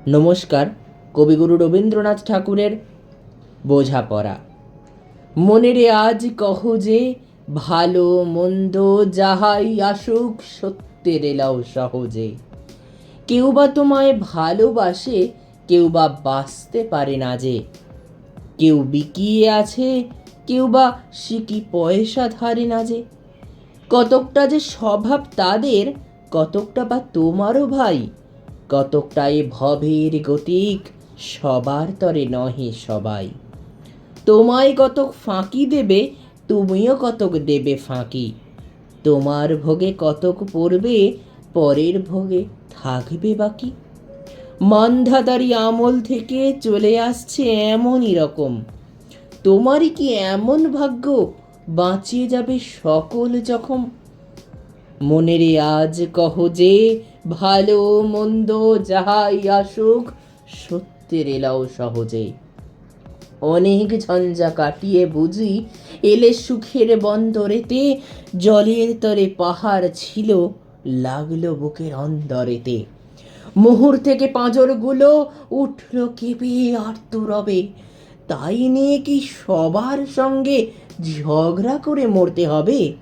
নমস্কার। কবিগুরু রবীন্দ্রনাথ ঠাকুরের বোঝাপড়া। মনেরে আজ কহ যে, ভালো মন্দ যাহাই আসুক সত্যের এলাও সহজে। কেউ বা তোমায় ভালোবাসে, কেউ বা বাঁচতে পারে না যে। কেউ বিকিয়ে আছে, কেউ বা সিকি পয়সা ধারে না যে। কতকটা যে স্বভাব তাদের, কতকটা বা তোমারও ভাই। কতকটা এ ভবের গতিক, সবার তরে নহে সবাই। তোমায় কতক ফাঁকি দেবে, তুমিও কতক দেবে ফাঁকি। তোমার ভোগে কতক পড়বে, পরের ভোগে থাকবে বাকি। মান্ধাতারি আমল থেকে চলে আসছে এমনই রকম। তোমারই কি এমন ভাগ্য, বাঁচিয়ে যাবে সকল জখম। মনেরে আজ কহ যে, ভালো মন্দ যাহাই আসুক সত্যের এলাও সহজে। অনেক ঝঞ্ঝা কাটিয়ে বুঝি এলে সুখের বন্দরেতে। জলের তরে পাহাড় ছিল, লাগলো বুকের অন্দরেতে। মুহুর থেকে পাঁজরগুলো উঠল কেঁপে আর্তরবে। তাই নিয়ে কি সবার সঙ্গে ঝগড়া করে মরতে হবে?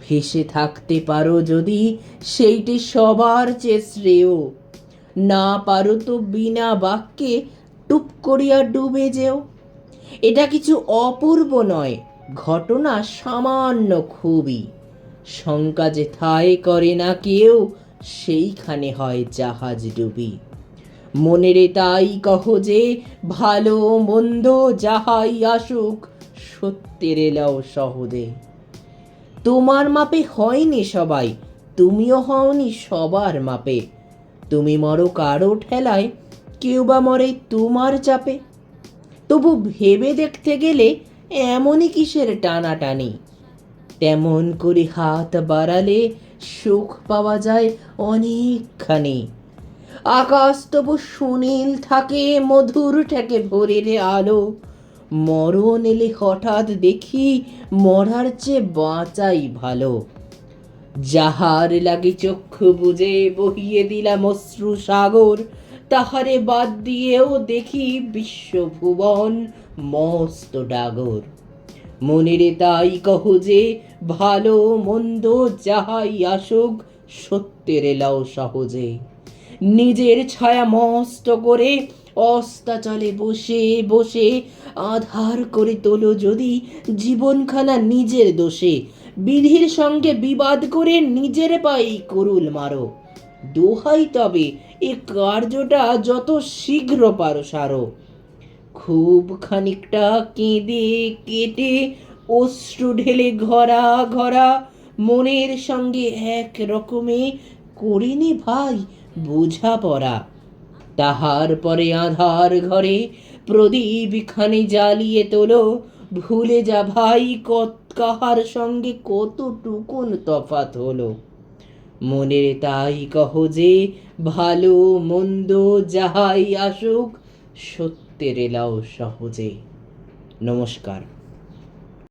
ভেসে থাকতে পারো যদি, সেইটি সবার চেয়ে শ্রেয়। না পারো তো বিনা বাক্যে টুপ করিয়া ডুবে যেও। এটা কিছু অপূর্ব নয়, ঘটনা সামান্য খুবই। শঙ্কা যে ঠাঁই করে না কেউ, সেইখানে হয় জাহাজ ডুবি। মনেরে তাই কহ যে, ভালো মন্দ যাহাই আসুক সত্যের এলাও সহজে। তোমার মাপে হয়নি সবাই, তুমিও হওনি সবার মাপে। তুমি মরো কারো ঠেলায়, কেউ বা মরে তোমার চাপে। তবু ভেবে দেখতে গেলে এমনই কিসের টানাটানি। তেমন করে হাত বাড়ালে সুখ পাওয়া যায় অনেকখানি। আকাশ তবু সুনীল থাকে, মধুর ঠেকে ভোরের আলো। মরণ এলে হঠাৎ দেখি, মরার চেয়ে বাঁচাই ভালো। যাহার লাগি চক্ষু বুজে বহিয়ে দিলাম অশ্রু সাগর, তাহারে বাদ দিয়েও দেখি বিশ্বভুবন মস্ত ডাগর। মনেরে তাই কহ যে, ভালো মন্দ যাহাই আসুক সত্যের এলাও সহজে। নিজের ছায়া মস্ত করে অস্তাচলে বসে বসে আধার করে তোলো যদি জীবনখানা নিজের দোষে। বিধির সঙ্গে বিবাদ করে নিজের পাই কুরুল মারো। দোহাই তবে এ কার্যটা যত শীঘ্র পারো সারো। খুব খানিকটা কেঁদে কেটে অশ্রু ঢেলে ঘরা ঘরা মনের সঙ্গে এক রকমে করিনি ভাই বোঝাপড়া। তাহার পরে আধার ঘরে প্রদীপ খানি জ্বালিয়ে তোলো। ভুলে যা ভাই কাহার সঙ্গে কতটুকুন তফাৎ হলো। মনের তাই কহ যে, ভালো মন্দ যাহাই আসুক সত্যের এলাও সহজে। নমস্কার।